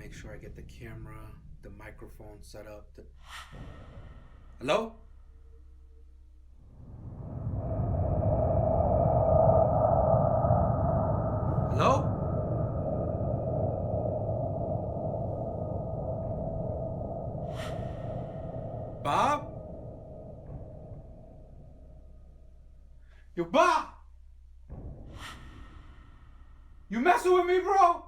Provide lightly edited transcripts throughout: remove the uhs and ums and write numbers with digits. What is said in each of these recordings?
make sure I get the camera, the microphone set up. Hello? Hello? Bob? Yo, Bob! You messing with me, bro?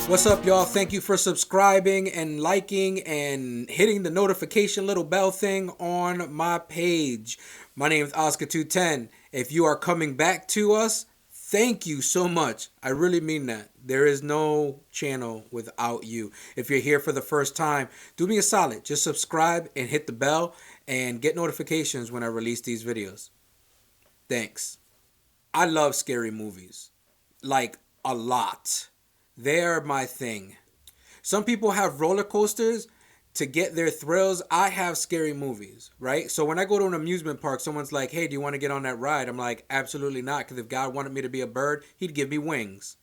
What's up, y'all? Thank you for subscribing and liking and hitting the notification little bell thing on my page. My name is Oscar210. If you are coming back to us, thank you so much. I really mean that. There is no channel without you. If you're here for the first time, do me a solid. Just subscribe and hit the bell and get notifications when I release these videos. Thanks. I love scary movies. Like, a lot. They're my thing. Some people have roller coasters to get their thrills. I have scary movies, right? So when I go to an amusement park, someone's like, hey, do you want to get on that ride? I'm like, absolutely not, because if God wanted me to be a bird, he'd give me wings.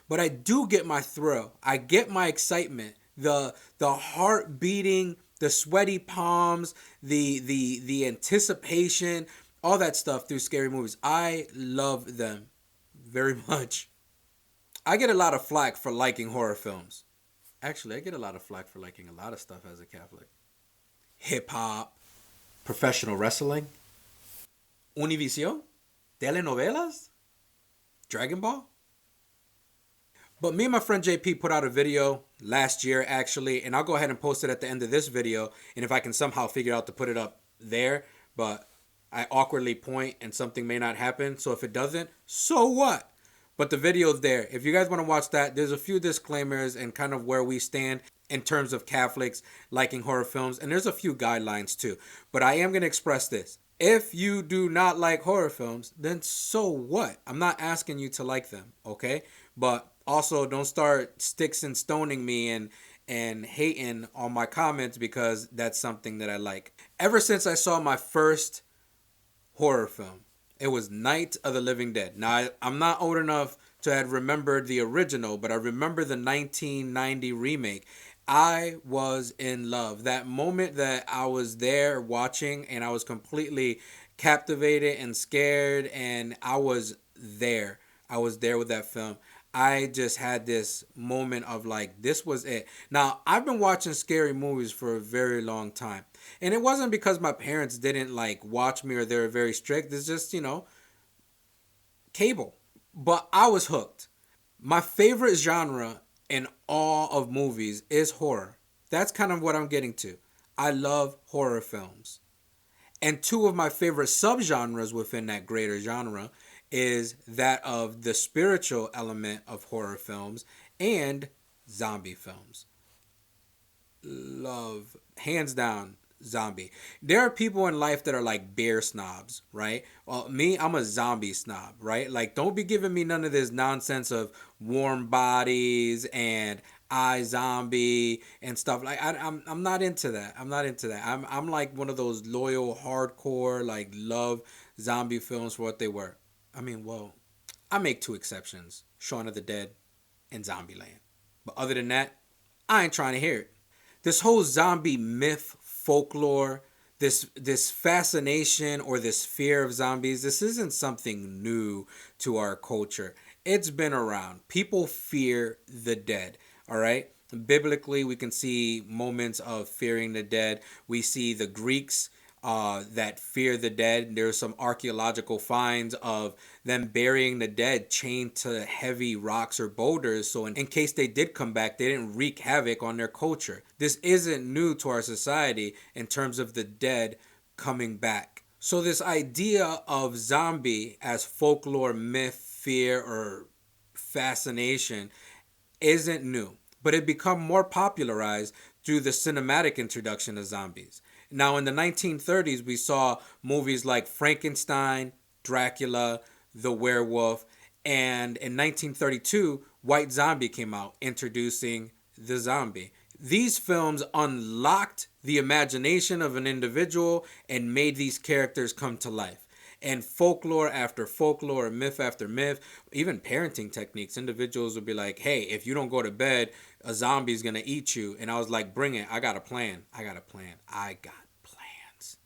But I do get my thrill. I get my excitement. The heart beating, the sweaty palms, the anticipation, all that stuff through scary movies. I love them very much. I get a lot of flack for liking horror films. Actually, I get a lot of flack for liking a lot of stuff as a Catholic. Hip-hop, professional wrestling, Univision, telenovelas, Dragon Ball. But me and my friend JP put out a video last year, actually, and I'll go ahead and post it at the end of this video, and if I can somehow figure out to put it up there, but I awkwardly point and something may not happen, so if it doesn't, so what? But the video's there. If you guys want to watch that, there's a few disclaimers and kind of where we stand in terms of Catholics liking horror films. And there's a few guidelines too. But I am going to express this. If you do not like horror films, then so what? I'm not asking you to like them, okay? But also don't start sticks and stoning me and hating on my comments because that's something that I like. Ever since I saw my first horror film, it was Night of the Living Dead. Now, I'm not old enough to have remembered the original, but I remember the 1990 remake. I was in love. That moment that I was there watching and I was completely captivated and scared and I was there. I was there with that film. I just had this moment of like, this was it. Now, I've been watching scary movies for a very long time. And it wasn't because my parents didn't like watch me or they were very strict. It's just, cable. But I was hooked. My favorite genre in all of movies is horror. That's kind of what I'm getting to. I love horror films. And two of my favorite subgenres within that greater genre is that of the spiritual element of horror films and zombie films. Love, hands down, zombie. There are people in life that are like bear snobs, right? Well, me, I'm a zombie snob, right? Like, don't be giving me none of this nonsense of warm bodies and I zombie and stuff. Like, I'm not into that. I'm not into that. I'm like one of those loyal, hardcore, like love zombie films for what they were. I mean, well, I make two exceptions: Shaun of the Dead and Zombieland. But other than that, I ain't trying to hear it. This whole zombie myth, folklore, this fascination or this fear of zombies, this isn't something new to our culture. It's been around. People fear the dead, all right? Biblically, we can see moments of fearing the dead. We see the Greeks that fear the dead. There's some archaeological finds of them burying the dead chained to heavy rocks or boulders. So in case they did come back, they didn't wreak havoc on their culture. This isn't new to our society in terms of the dead coming back. So this idea of zombie as folklore, myth, fear, or fascination isn't new. but it became more popularized through the cinematic introduction of zombies. Now, in the 1930s, we saw movies like Frankenstein, Dracula, The Werewolf, and in 1932, White Zombie came out, introducing the zombie. These films unlocked the imagination of an individual and made these characters come to life. And folklore after folklore, myth after myth, even parenting techniques, individuals would be like, hey, if you don't go to bed, a zombie's going to eat you. And I was like, bring it. I got a plan. I got plans.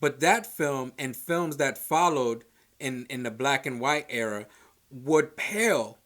But that film and films that followed in the black and white era would pale,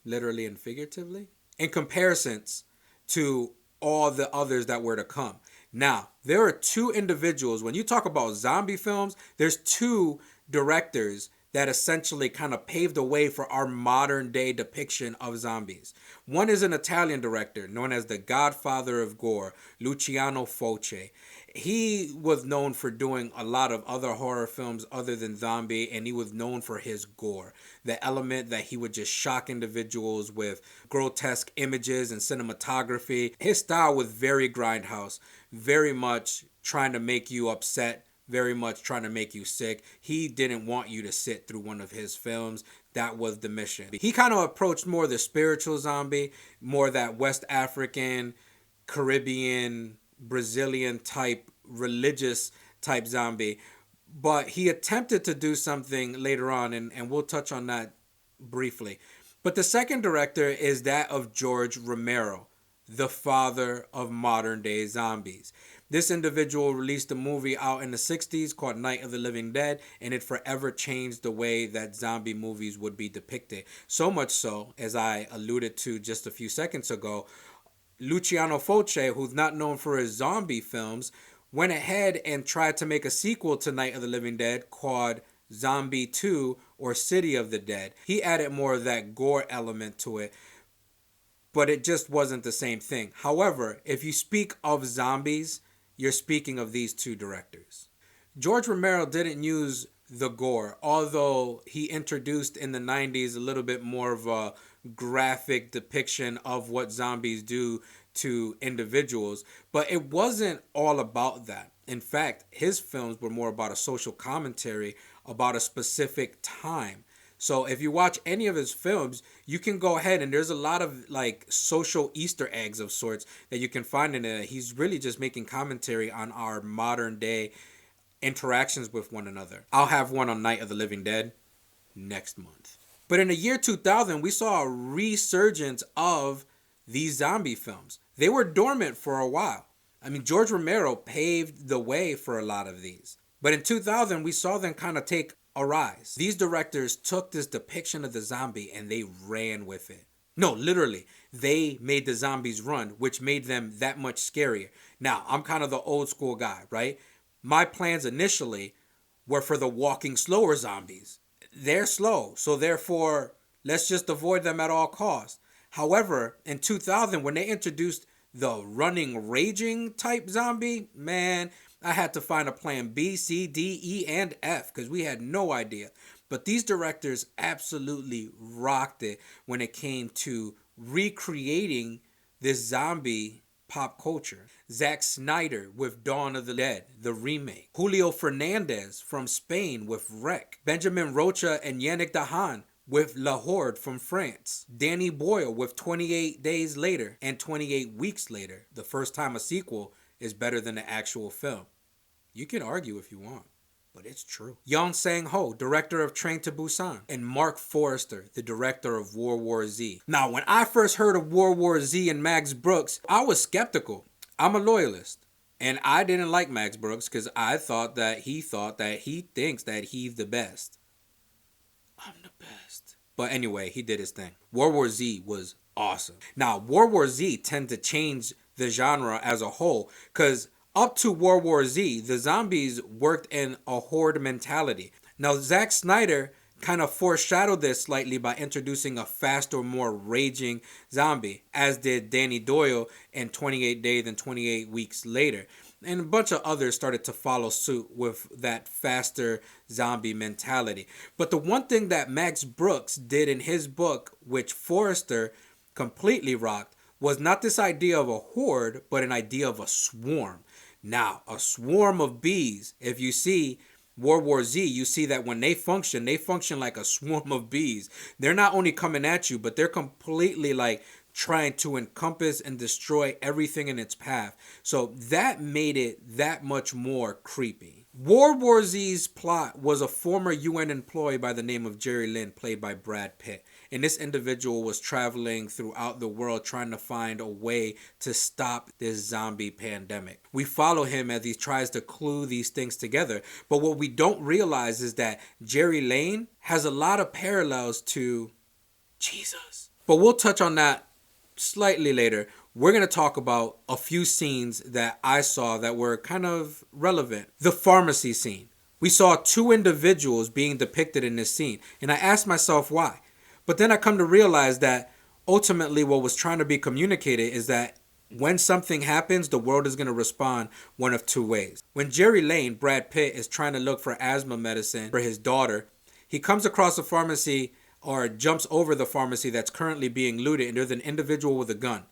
literally and figuratively, in comparisons to all the others that were to come. Now, there are two individuals. When you talk about zombie films, there's two directors that essentially kind of paved the way for our modern day depiction of zombies. One is an Italian director known as the Godfather of Gore, Luciano Fulci. He was known for doing a lot of other horror films other than zombie, and he was known for his gore. The element that he would just shock individuals with grotesque images and cinematography. His style was very grindhouse, very much trying to make you upset, very much trying to make you sick. He didn't want you to sit through one of his films. That was the mission. He kind of approached more the spiritual zombie, more that West African, Caribbean, Brazilian type, religious type zombie. But he attempted to do something later on, and we'll touch on that briefly. But the second director is that of George Romero, the father of modern day zombies. This individual released a movie out in the 60s called Night of the Living Dead, and it forever changed the way that zombie movies would be depicted. So much so, as I alluded to just a few seconds ago, Luciano Fulci, who's not known for his zombie films, went ahead and tried to make a sequel to Night of the Living Dead called Zombie 2 or City of the Dead. He added more of that gore element to it, but it just wasn't the same thing. However, if you speak of zombies, you're speaking of these two directors. George Romero didn't use the gore, although he introduced in the 90s a little bit more of a graphic depiction of what zombies do to individuals, but it wasn't all about that. In fact, his films were more about a social commentary about a specific time. So if you watch any of his films, you can go ahead and there's a lot of like social Easter eggs of sorts that you can find in it. He's really just making commentary on our modern day interactions with one another. I'll have one on Night of the Living Dead next month. But in the year 2000, we saw a resurgence of these zombie films. They were dormant for a while. I mean, George Romero paved the way for a lot of these. But in 2000, we saw them kind of take a rise. These directors took this depiction of the zombie and they ran with it. No, literally, they made the zombies run, which made them that much scarier. Now, I'm kind of the old school guy, right? My plans initially were for the walking slower zombies. They're slow, so therefore, let's just avoid them at all costs. However, in 2000, when they introduced the running, raging type zombie, man, I had to find a plan B, C, D, E, and F because we had no idea. But these directors absolutely rocked it when it came to recreating this zombie pop culture. Zack Snyder with Dawn of the Dead, the remake. Julio Fernandez from Spain with Wreck. Benjamin Rocha and Yannick Dahan with La Horde from France. Danny Boyle with 28 Days Later and 28 Weeks Later. The first time a sequel is better than the actual film. You can argue if you want, but it's true. Yeon Sang-ho, director of Train to Busan, and Mark Forrester, the director of World War Z. Now, when I first heard of World War Z and Max Brooks, I was skeptical. I'm a loyalist, and I didn't like Max Brooks because I thought that he thinks that he's the best. I'm the best. But anyway, he did his thing. World War Z was awesome. Now, World War Z tend to change the genre as a whole because up to World War Z, the zombies worked in a horde mentality. Now, Zack Snyder kind of foreshadowed this slightly by introducing a faster, more raging zombie, as did Danny Doyle in 28 Days and 28 Weeks Later. And a bunch of others started to follow suit with that faster zombie mentality. But the one thing that Max Brooks did in his book, which Forrester completely rocked, was not this idea of a horde, but an idea of a swarm. Now, a swarm of bees, if you see World War Z, you see that when they function like a swarm of bees. They're not only coming at you, but they're completely like trying to encompass and destroy everything in its path. So that made it that much more creepy. World War Z's plot was a former UN employee by the name of Jerry Lynn, played by Brad Pitt. And this individual was traveling throughout the world trying to find a way to stop this zombie pandemic. We follow him as he tries to clue these things together. But what we don't realize is that Jerry Lane has a lot of parallels to Jesus. But we'll touch on that slightly later. We're going to talk about a few scenes that I saw that were kind of relevant. The pharmacy scene. We saw two individuals being depicted in this scene, and I asked myself why. But then I come to realize that ultimately what was trying to be communicated is that when something happens, the world is going to respond one of two ways. When Jerry Lane, Brad Pitt, is trying to look for asthma medicine for his daughter, he comes across a pharmacy or jumps over the pharmacy that's currently being looted, and there's an individual with a gun.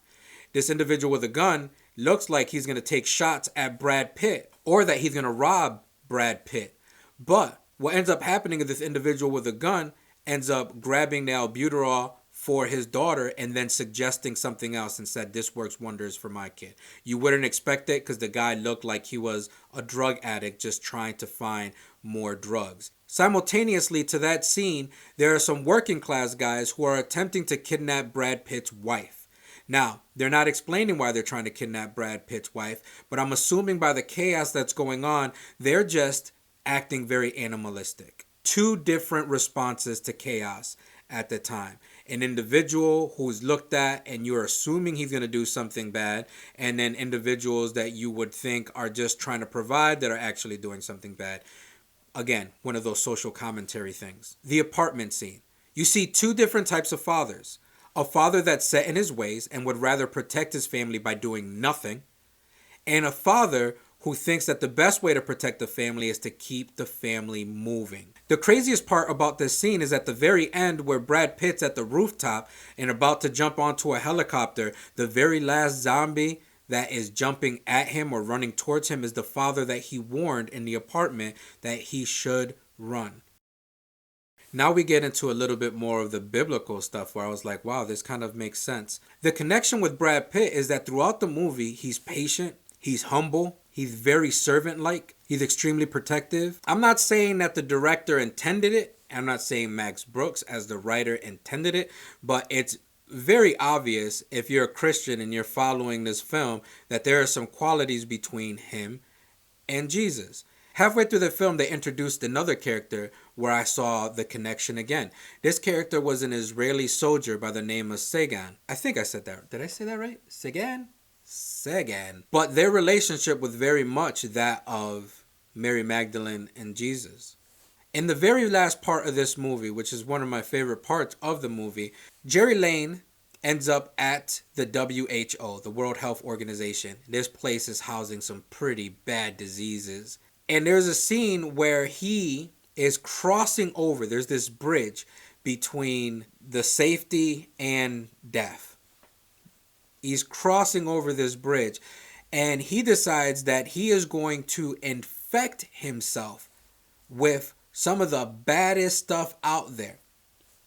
This individual with a gun looks like he's going to take shots at Brad Pitt or that he's going to rob Brad Pitt. But what ends up happening is this individual with a gun ends up grabbing the albuterol for his daughter and then suggesting something else and said, "This works wonders for my kid." You wouldn't expect it because the guy looked like he was a drug addict just trying to find more drugs. Simultaneously to that scene, there are some working class guys who are attempting to kidnap Brad Pitt's wife. Now, they're not explaining why they're trying to kidnap Brad Pitt's wife, but I'm assuming by the chaos that's going on, they're just acting very animalistic. Two different responses to chaos at the time. An individual who's looked at and you're assuming he's going to do something bad, and then individuals that you would think are just trying to provide that are actually doing something bad. Again, one of those social commentary things. The apartment scene. You see two different types of fathers. A father that's set in his ways and would rather protect his family by doing nothing. And a father who thinks that the best way to protect the family is to keep the family moving. The craziest part about this scene is at the very end where Brad Pitt's at the rooftop and about to jump onto a helicopter, the very last zombie that is jumping at him or running towards him is the father that he warned in the apartment that he should run. Now we get into a little bit more of the biblical stuff where I was like, wow, this kind of makes sense. The connection with Brad Pitt is that throughout the movie, he's patient, he's humble, he's very servant-like, he's extremely protective. I'm not saying that the director intended it. I'm not saying Max Brooks as the writer intended it, but it's very obvious if you're a Christian and you're following this film that there are some qualities between him and Jesus. Halfway through the film, they introduced another character where I saw the connection again. This character was an Israeli soldier by the name of Sagan. I think I said that. Did I say that right? Sagan. But their relationship was very much that of Mary Magdalene and Jesus. In the very last part of this movie, which is one of my favorite parts of the movie, Jerry Lane ends up at the WHO, the World Health Organization. This place is housing some pretty bad diseases. And there's a scene where he is crossing over. There's this bridge between the safety and death. He's crossing over this bridge. And he decides that he is going to infect himself with some of the baddest stuff out there.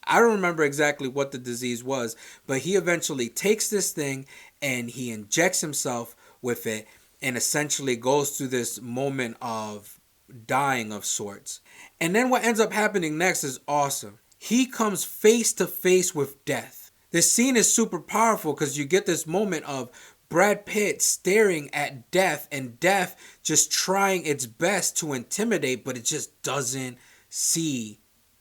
I don't remember exactly what the disease was, but he eventually takes this thing and he injects himself with it and essentially goes through this moment of dying of sorts. And then what ends up happening next is awesome. He comes face to face with death. This scene is super powerful because you get this moment of Brad Pitt staring at death and death just trying its best to intimidate, but it just doesn't see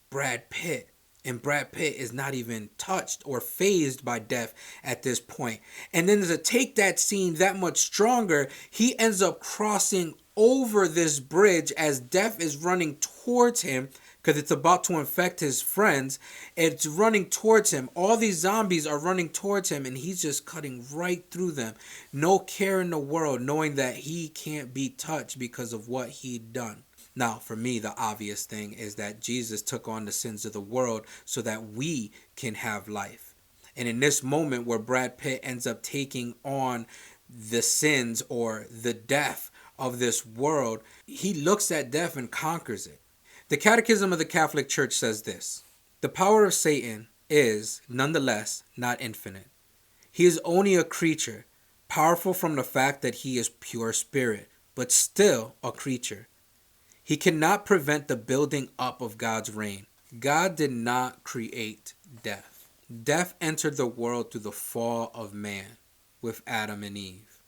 Brad Pitt. And Brad Pitt is not even touched or fazed by death at this point. And then to take that scene that much stronger, he ends up crossing over this bridge as death is running towards him because it's about to infect his friends. It's running towards him. All these zombies are running towards him and he's just cutting right through them. No care in the world, knowing that he can't be touched because of what he'd done. Now, for me, the obvious thing is that Jesus took on the sins of the world so that we can have life. And in this moment where Brad Pitt ends up taking on the sins or the death of this world, he looks at death and conquers it. The Catechism of the Catholic Church says this: the power of Satan is, nonetheless, not infinite. He is only a creature, powerful from the fact that he is pure spirit, but still a creature. He cannot prevent the building up of God's reign. God did not create death. Death entered the world through the fall of man with Adam and Eve.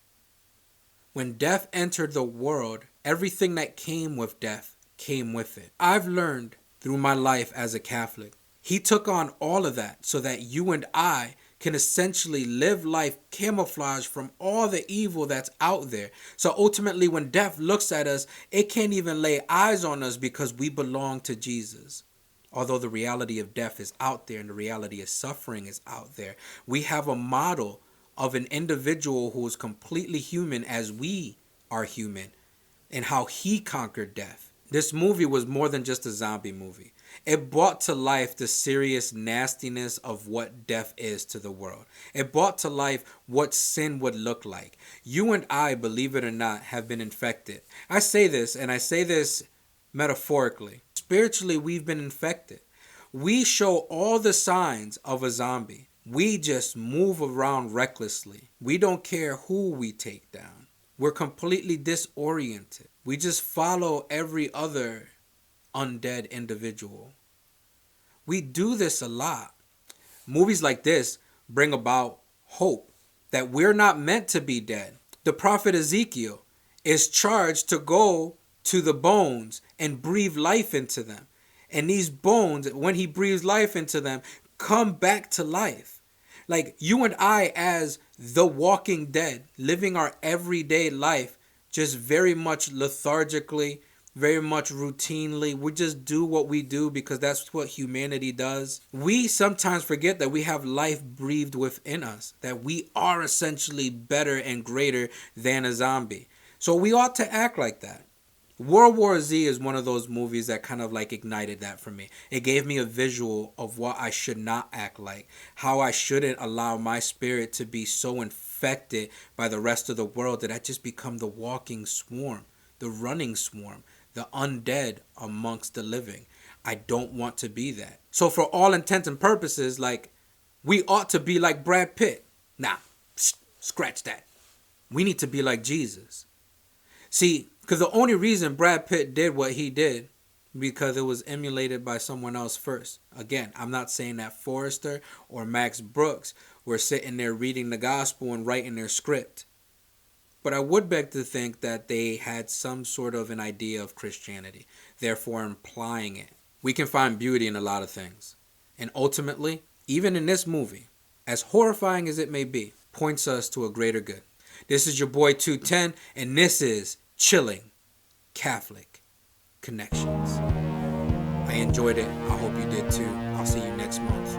When death entered the world, everything that came with death came with it. I've learned through my life as a Catholic, he took on all of that so that you and I can essentially live life camouflaged from all the evil that's out there. So ultimately, when death looks at us, it can't even lay eyes on us because we belong to Jesus. Although the reality of death is out there and the reality of suffering is out there, we have a model of an individual who is completely human as we are human and how he conquered death. This movie was more than just a zombie movie. It brought to life the serious nastiness of what death is to the world. It brought to life what sin would look like. You and I, believe it or not, have been infected. I say this, and I say this metaphorically. Spiritually, we've been infected. We show all the signs of a zombie. We just move around recklessly. We don't care who we take down. We're completely disoriented. We just follow every other undead individual. We do this a lot. Movies like this bring about hope that we're not meant to be dead. The prophet Ezekiel is charged to go to the bones and breathe life into them. And these bones, when he breathes life into them, come back to life. Like you and I, as the walking dead, living our everyday life, just very much lethargically, very much routinely. We just do what we do because that's what humanity does. We sometimes forget that we have life breathed within us, that we are essentially better and greater than a zombie. So we ought to act like that. World War Z is one of those movies that kind of like ignited that for me. It gave me a visual of what I should not act like, how I shouldn't allow my spirit to be so infected by the rest of the world that I just become the walking swarm, the running swarm, the undead amongst the living. I don't want to be that. So for all intents and purposes, like, we ought to be like Brad Pitt. Nah, scratch that. We need to be like Jesus. See, because the only reason Brad Pitt did what he did, because it was emulated by someone else first. Again, I'm not saying that Forrester or Max Brooks were sitting there reading the gospel and writing their script. But I would beg to think that they had some sort of an idea of Christianity, therefore implying it. We can find beauty in a lot of things. And ultimately, even in this movie, as horrifying as it may be, points us to a greater good. This is your boy 210, and this is Chilling Catholic Connections. I enjoyed it. I hope you did too. I'll see you next month.